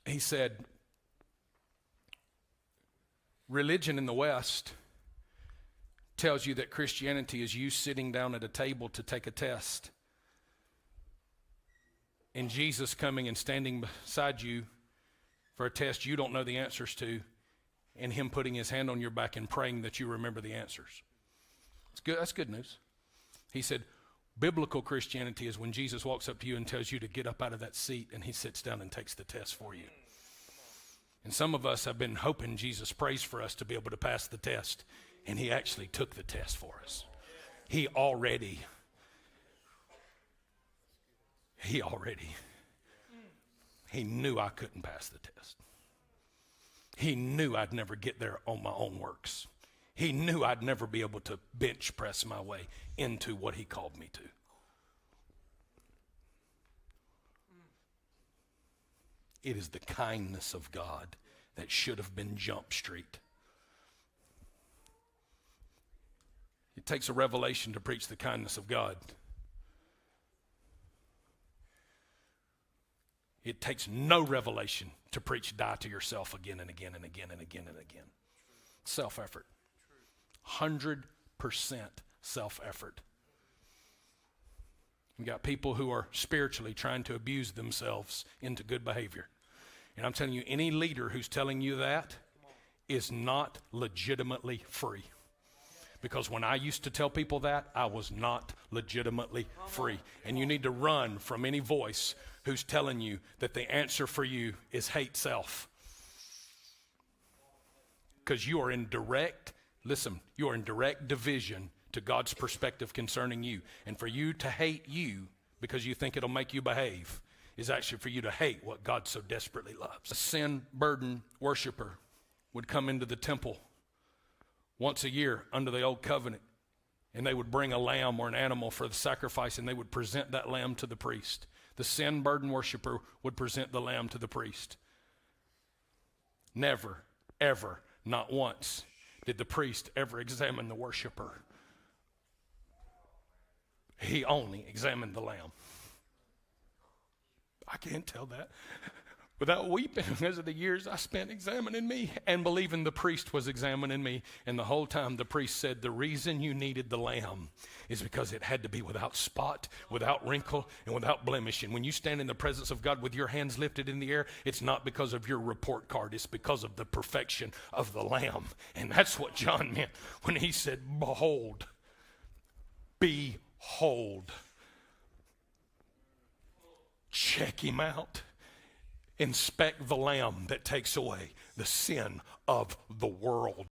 he said, religion in the West tells you that Christianity is you sitting down at a table to take a test, and Jesus coming and standing beside you for a test you don't know the answers to, and him putting his hand on your back and praying that you remember the answers. It's good. That's good news. He said, biblical Christianity is when Jesus walks up to you and tells you to get up out of that seat, and he sits down and takes the test for you. And some of us have been hoping Jesus prays for us to be able to pass the test, and he actually took the test for us. He already, he knew I couldn't pass the test. He knew I'd never get there on my own works. He knew I'd never be able to bench press my way into what he called me to. It is the kindness of God that should have been Jump Street. It takes a revelation to preach the kindness of God. It takes no revelation to preach die to yourself again and again and again and again and again. Self-effort. 100% self-effort. We got people who are spiritually trying to abuse themselves into good behavior. And I'm telling you, any leader who's telling you that is not legitimately free. Because when I used to tell people that, I was not legitimately free. And you need to run from any voice who's telling you that the answer for you is hate self. Because you are in direct division to God's perspective concerning you. And for you to hate you because you think it'll make you behave is actually for you to hate what God so desperately loves. A sin-burdened worshiper would come into the temple once a year under the old covenant, and they would bring a lamb or an animal for the sacrifice, and they would present that lamb to the priest. The sin-burdened worshiper would present the lamb to the priest. Never, ever, not once did the priest ever examine the worshiper. He only examined the lamb. I can't tell that without weeping because of the years I spent examining me and believing the priest was examining me. And the whole time the priest said, the reason you needed the lamb is because it had to be without spot, without wrinkle, and without blemish. And when you stand in the presence of God with your hands lifted in the air, it's not because of your report card. It's because of the perfection of the lamb. And that's what John meant when he said, behold, behold. Check him out. Inspect the lamb that takes away the sin of the world.